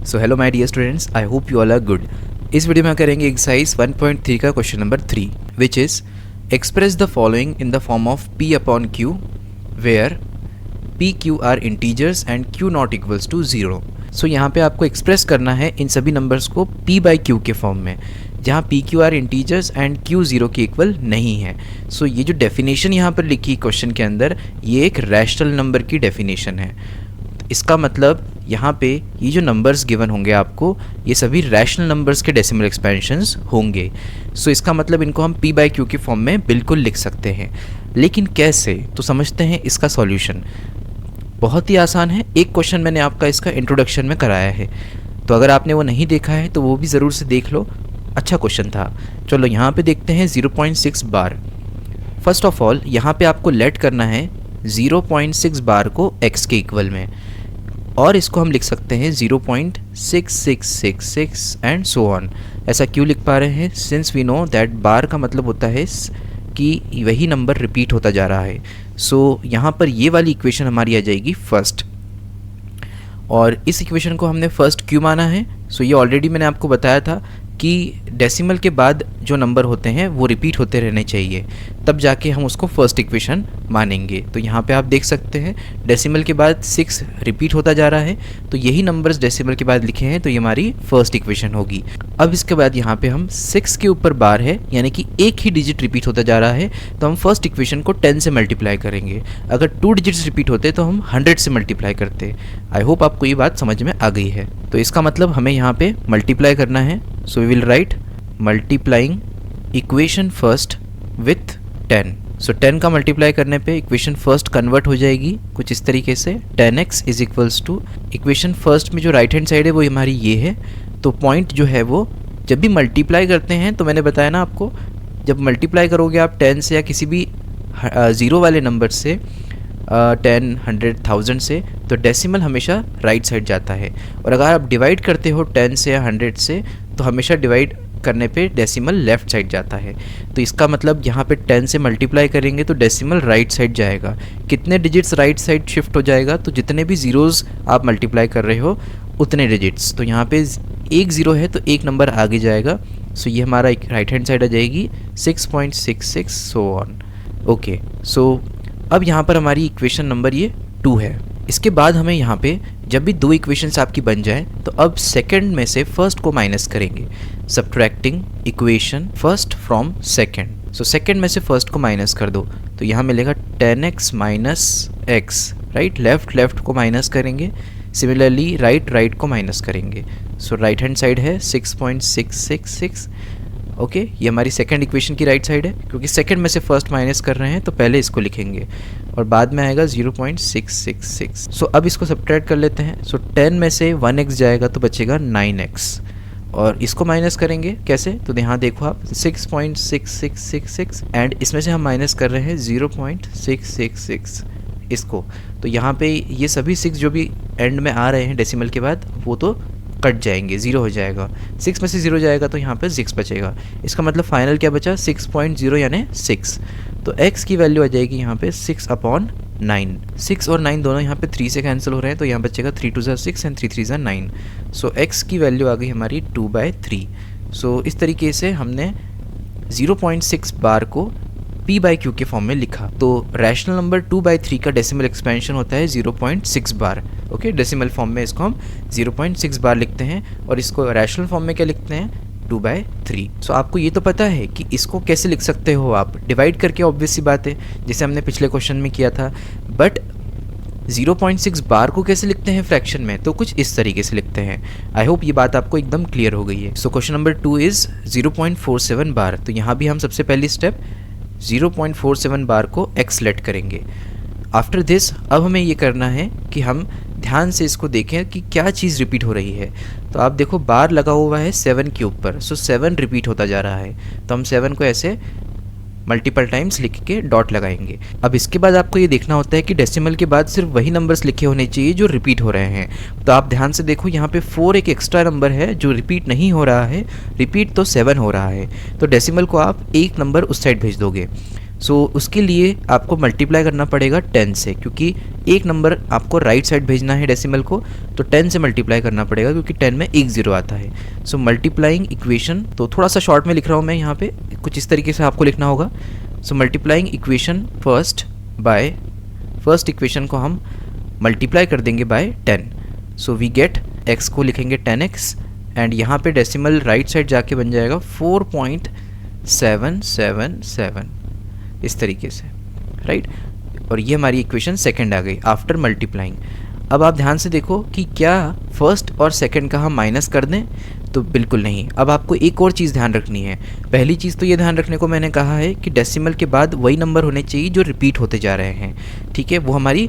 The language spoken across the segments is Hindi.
So hello my dear students, I hope you all are good. इस वीडियो में करेंगे एक्सरसाइज 1.3 का question number 3 which is express the following in the form of p upon q where p q are integers and q not equals to 0। So यहाँ पे आपको एक्सप्रेस करना है इन सभी नंबर्स को p बाई q के फॉर्म में, जहाँ p q are integers and q 0 के इक्वल नहीं है। सो ये जो डेफिनेशन यहाँ पर लिखी क्वेश्चन के अंदर, ये एक रैशनल नंबर की डेफिनेशन है। इसका मतलब यहाँ पे ये जो नंबर्स गिवन होंगे आपको, ये सभी रैशनल नंबर्स के डेसिमल एक्सपेंशंस होंगे। सो इसका मतलब इनको हम p बाई क्यू के फॉर्म में बिल्कुल लिख सकते हैं। लेकिन कैसे, तो समझते हैं इसका सॉल्यूशन। बहुत ही आसान है। एक क्वेश्चन मैंने आपका इसका इंट्रोडक्शन में कराया है, तो अगर आपने वो नहीं देखा है तो वो भी ज़रूर से देख लो, अच्छा क्वेश्चन था। चलो यहाँ पे देखते हैं 0.6 बार। फर्स्ट ऑफ ऑल यहाँ पे आपको लेट करना है 0.6 बार को x के इक्वल में, और इसको हम लिख सकते हैं 0.6666 एंड सो ऑन। ऐसा क्यों लिख पा रहे हैं? सिंस वी नो दैट बार का मतलब होता है कि वही नंबर रिपीट होता जा रहा है। सो यहाँ पर ये वाली इक्वेशन हमारी आ जाएगी फर्स्ट, और इस इक्वेशन को हमने फर्स्ट क्यों माना है? सो ये ऑलरेडी मैंने आपको बताया था कि डेसिमल के बाद जो नंबर होते हैं वो रिपीट होते रहने चाहिए, तब जाके हम उसको फर्स्ट इक्वेशन मानेंगे। तो यहाँ पे आप देख सकते हैं डेसिमल के बाद 6 रिपीट होता जा रहा है, तो यही नंबर्स डेसिमल के बाद लिखे हैं, तो ये हमारी फर्स्ट इक्वेशन होगी। अब इसके बाद यहाँ पे हम 6 के ऊपर बार है, यानी कि एक ही डिजिट रिपीट होता जा रहा है, तो हम फर्स्ट इक्वेशन को 10 से मल्टीप्लाई करेंगे। अगर 2 डिजिट्स रिपीट होते तो हम 100 से मल्टीप्लाई करते। आई होप आपको ये बात समझ में आ गई है। तो इसका मतलब हमें यहाँ पे मल्टीप्लाई करना है। So we will write multiplying equation first with 10। So 10 का मल्टीप्लाई करने पे इक्वेशन फर्स्ट कन्वर्ट हो जाएगी कुछ इस तरीके से, 10x is equals to equation first में जो राइट हैंड साइड है वो हमारी ये है। तो पॉइंट जो है वो जब भी मल्टीप्लाई करते हैं, तो मैंने बताया ना आपको, जब मल्टीप्लाई करोगे आप 10 से या किसी भी 0 वाले नंबर से, 10, 100, 1000 से, तो डेसिमल हमेशा राइट साइड जाता है। और अगर आप डिवाइड करते हो 10 से या 100 से, तो हमेशा डिवाइड करने पे डेसिमल लेफ़्ट साइड जाता है। तो इसका मतलब यहाँ पे 10 से मल्टीप्लाई करेंगे तो डेसिमल राइट साइड जाएगा। कितने डिजिट्स राइट साइड शिफ्ट हो जाएगा? तो जितने भी ज़ीरोज़ आप मल्टीप्लाई कर रहे हो उतने डिजिट्स। तो यहाँ पे एक ज़ीरो है तो एक नंबर आगे जाएगा। सो ये हमारा एक राइट हैंड साइड आ जाएगी 6.66 सो ऑन। ओके, सो अब यहाँ पर हमारी इक्वेशन नंबर ये 2 है। इसके बाद हमें यहाँ पे जब भी 2 इक्वेशंस आपकी बन जाए, तो अब सेकंड में से फर्स्ट को माइनस करेंगे, subtracting equation first from second. So second में से फर्स्ट को माइनस कर दो, तो यहाँ मिलेगा 10x minus x. Right, left को माइनस करेंगे, सिमिलरली राइट को माइनस करेंगे। सो राइट हैंड साइड है 6.666। ओके, ये हमारी सेकंड इक्वेशन की राइट साइड है, क्योंकि सेकंड में से फर्स्ट माइनस कर रहे हैं तो पहले इसको लिखेंगे और बाद में आएगा 0.666। सो अब इसको सब्ट्रैक्ट कर लेते हैं। सो 10 में से 1x जाएगा तो बचेगा 9x, और इसको माइनस करेंगे कैसे? तो यहाँ देखो आप 6.6666 एंड इसमें से हम माइनस कर रहे हैं 0.666 इसको। तो यहाँ पे ये सभी 6 जो भी एंड में आ रहे हैं डेसिमल के बाद, वो तो कट जाएंगे, 0 हो जाएगा। 6 में से 0 जाएगा तो यहाँ पे 6 बचेगा। इसका मतलब फाइनल क्या बचा? 6.0 यानी 6। तो x की वैल्यू आ जाएगी यहाँ पे 6/9। 6 और 9 दोनों यहाँ पे 3 से कैंसिल हो रहे हैं, तो यहाँ बचेगा 3 2 6 एंड 3 3 9। सो x की वैल्यू आ गई हमारी 2/3। सो इस तरीके से हमने 0.6 बार को p बाई क्यू के फॉर्म में लिखा। तो रैशनल नंबर 2/3 का डेसिमल एक्सपेंशन होता है 0.6 बार। ओके, डेसिमल फॉर्म में इसको हम 0.6 बार लिखते हैं, और इसको रैशनल फॉर्म में क्या लिखते हैं? 2/3। सो आपको ये तो पता है कि इसको कैसे लिख सकते हो आप, डिवाइड करके, ऑब्वियस सी बात है, जैसे हमने पिछले क्वेश्चन में किया था। बट 0.6 बार को कैसे लिखते हैं फ्रैक्शन में? तो कुछ इस तरीके से लिखते हैं। आई होप ये बात आपको एकदम क्लियर हो गई है। सो क्वेश्चन नंबर 2 इज़ 0.47 बार। तो यहाँ भी हम सबसे पहली स्टेप 0.47 बार को एक्सलेट करेंगे। आफ्टर दिस अब हमें ये करना है कि हम ध्यान से इसको देखें कि क्या चीज़ रिपीट हो रही है। तो आप देखो बार लगा हुआ है 7 के ऊपर, सो 7 रिपीट होता जा रहा है, तो हम 7 को ऐसे मल्टीपल टाइम्स लिख के डॉट लगाएंगे। अब इसके बाद आपको ये देखना होता है कि डेसिमल के बाद सिर्फ वही नंबर्स लिखे होने चाहिए जो रिपीट हो रहे हैं। तो आप ध्यान से देखो, यहाँ पे 4 एक एक्स्ट्रा नंबर है जो रिपीट नहीं हो रहा है, रिपीट तो 7 हो रहा है, तो डेसिमल को आप एक नंबर उस साइड भेज दोगे। सो उसके लिए आपको मल्टीप्लाई करना पड़ेगा 10 से, क्योंकि एक नंबर आपको राइट साइड भेजना है डेसिमल को, तो 10 से मल्टीप्लाई करना पड़ेगा क्योंकि 10 में एक ज़ीरो आता है। सो मल्टीप्लाइंग इक्वेशन, तो थोड़ा सा शॉर्ट में लिख रहा हूँ मैं यहाँ पे, कुछ इस तरीके से आपको लिखना होगा। So multiplying equation first equation को हम मल्टीप्लाई कर देंगे by 10। So we get x को लिखेंगे 10x एंड यहाँ पे डेसिमल राइट साइड जाके बन जाएगा 4.777 इस तरीके से, राइट। और ये हमारी इक्वेशन सेकंड आ गई आफ्टर मल्टीप्लाइंग। अब आप ध्यान से देखो कि क्या फर्स्ट और सेकंड का हम माइनस कर दें, तो बिल्कुल नहीं। अब आपको एक और चीज़ ध्यान रखनी है। पहली चीज़ तो ये ध्यान रखने को मैंने कहा है कि डेसिमल के बाद वही नंबर होने चाहिए जो रिपीट होते जा रहे हैं, ठीक है। वो हमारी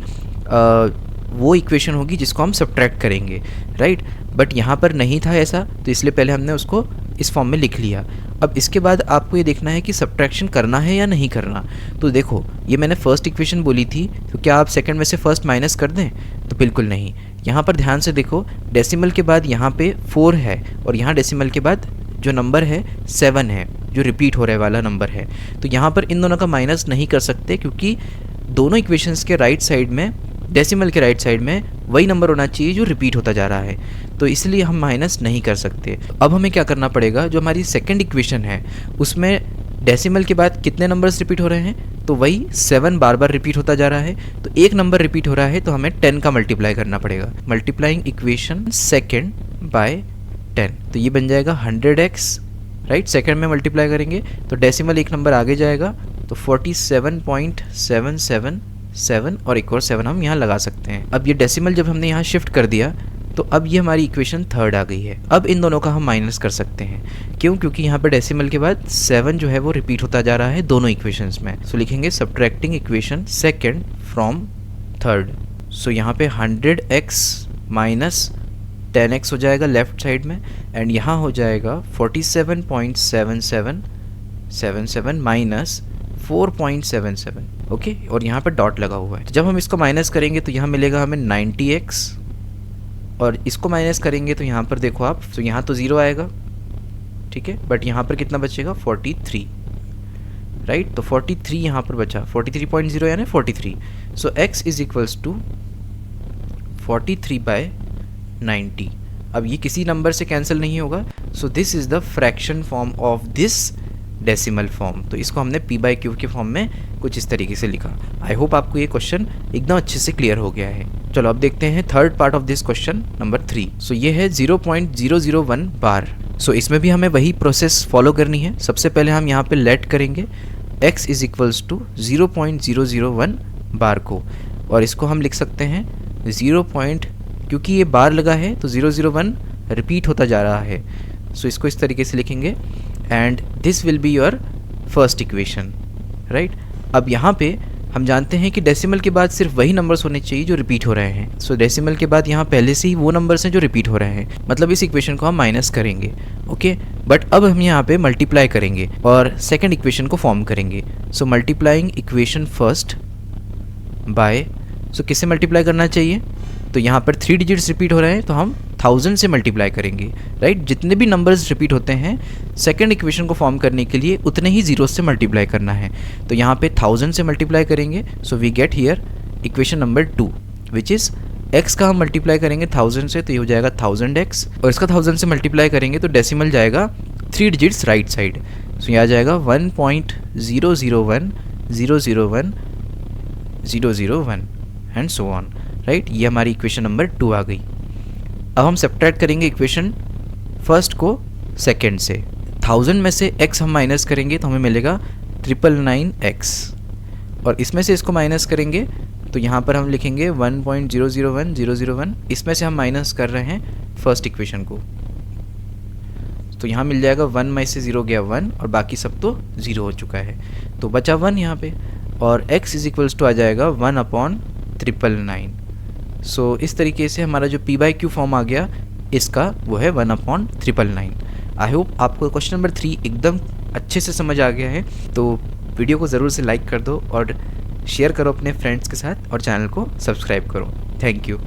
वो इक्वेशन होगी जिसको हम सब्ट्रैक्ट करेंगे, राइट। बट यहाँ पर नहीं था ऐसा, तो इसलिए पहले हमने उसको इस फॉर्म में लिख लिया। अब इसके बाद आपको ये देखना है कि सब्ट्रैक्शन करना है या नहीं करना। तो देखो, ये मैंने फर्स्ट इक्वेशन बोली थी, तो क्या आप सेकंड में से फर्स्ट माइनस कर दें, तो बिल्कुल नहीं। यहाँ पर ध्यान से देखो, डेसिमल के बाद यहाँ पे 4 है और यहाँ डेसिमल के बाद जो नंबर है 7 है, जो रिपीट हो रहे वाला नंबर है। तो यहाँ पर इन दोनों का माइनस नहीं कर सकते, क्योंकि दोनों इक्वेशंस के राइट साइड में, डेसिमल के राइट साइड में वही नंबर होना चाहिए जो रिपीट होता जा रहा है, तो इसलिए हम माइनस नहीं कर सकते। अब हमें क्या करना पड़ेगा, जो हमारी सेकंड इक्वेशन है उसमें डेसिमल के बाद कितने नंबर्स रिपीट हो रहे हैं, तो वही 7 बार बार रिपीट होता जा रहा है, तो एक नंबर रिपीट हो रहा है तो हमें 10 का मल्टीप्लाई करना पड़ेगा। मल्टीप्लाइंग इक्वेशन सेकंड बाय 10, तो ये बन जाएगा 100x, राइट। सेकंड में मल्टीप्लाई करेंगे तो डेसिमल एक नंबर आगे जाएगा, तो 47.777 और एक और 7 हम यहाँ लगा सकते हैं। अब ये डेसिमल जब हमने यहाँ शिफ्ट कर दिया, तो अब ये हमारी इक्वेशन थर्ड आ गई है। अब इन दोनों का हम माइनस कर सकते हैं, क्यों, क्योंकि यहाँ पे डेसिमल के बाद 7 जो है वो रिपीट होता जा रहा है दोनों इक्वेशंस में। सो लिखेंगे subtracting equation second from third. So यहाँ पे 100x माइनस 10x हो जाएगा लेफ्ट साइड में, एंड यहाँ हो जाएगा 47.7777 माइनस 4.77, ओके। और यहाँ पर डॉट लगा हुआ है। जब हम इसको माइनस करेंगे तो यहाँ मिलेगा हमें 90x, और इसको माइनस करेंगे तो यहाँ पर देखो आप, तो यहाँ तो 0 आएगा, ठीक है, बट यहाँ पर कितना बचेगा 43, राइट। तो 43 यहाँ पर बचा, 43.0 यानी 43। सो x इज इक्वल्स टू 43/90। अब ये किसी नंबर से कैंसिल नहीं होगा, so this is the fraction form of this decimal form. तो इसको हमने p/q के फॉर्म में कुछ इस तरीके से लिखा। आई होप आपको ये क्वेश्चन एकदम अच्छे से क्लियर हो गया है। चलो अब देखते हैं third part of this question number 3। सो ये है 0.001 बार। सो इसमें भी हमें वही प्रोसेस फॉलो करनी है। सबसे पहले हम यहाँ पे लेट करेंगे x इज इक्वल्स टू 0.001 बार को, और इसको हम लिख सकते हैं 0. क्योंकि ये बार लगा है तो 001 रिपीट होता जा रहा है, सो इसको इस तरीके से लिखेंगे, and this will be your first equation, right. अब यहाँ पे हम जानते हैं कि डेसिमल के बाद सिर्फ वही नंबर्स होने चाहिए जो रिपीट हो रहे हैं। सो डेसिमल के बाद यहाँ पहले से ही वो नंबर्स हैं जो रिपीट हो रहे हैं, मतलब इस इक्वेशन को हम माइनस करेंगे, ओके। बट अब हम यहाँ पे मल्टीप्लाई करेंगे और सेकंड इक्वेशन को फॉर्म करेंगे। सो मल्टीप्लाइंग इक्वेशन फर्स्ट बाय, सो किससे मल्टीप्लाई करना चाहिए, तो यहाँ पर 3 डिजिट्स रिपीट हो रहे हैं तो हम 1000 से मल्टीप्लाई करेंगे, राइट। जितने भी नंबर्स रिपीट होते हैं सेकंड इक्वेशन को फॉर्म करने के लिए उतने ही जीरोस से मल्टीप्लाई करना है, तो यहाँ पे 1000 से मल्टीप्लाई करेंगे। So we get here equation number 2 which is x का हम मल्टीप्लाई करेंगे 1000 से, तो ये हो जाएगा 1000x, और इसका 1000 से मल्टीप्लाई करेंगे तो डेसिमल जाएगा 3 डिजिट्स राइट साइड, सो यहाँ जाएगा 1.001001 एंड सो ऑन, राइट। ये हमारी इक्वेशन नंबर 2 आ गई। अब हम सब्ट्रैक्ट करेंगे इक्वेशन फर्स्ट को सेकंड से। 1000 में से x हम माइनस करेंगे तो हमें मिलेगा 999x, और इसमें से इसको माइनस करेंगे तो यहाँ पर हम लिखेंगे 1.001001। इसमें से हम माइनस कर रहे हैं फर्स्ट इक्वेशन को, तो यहाँ मिल जाएगा 1 में से 0 गया 1, और बाकी सब तो 0 हो चुका है, तो बचा 1 यहाँ पे, और x इज इक्वल्स टू आ जाएगा 1/999। सो इस तरीके से हमारा जो p/q फॉर्म आ गया इसका, वो है 1/999। आई होप आपको क्वेश्चन नंबर 3 एकदम अच्छे से समझ आ गया है। तो वीडियो को ज़रूर से लाइक कर दो और शेयर करो अपने फ्रेंड्स के साथ, और चैनल को सब्सक्राइब करो। Thank you.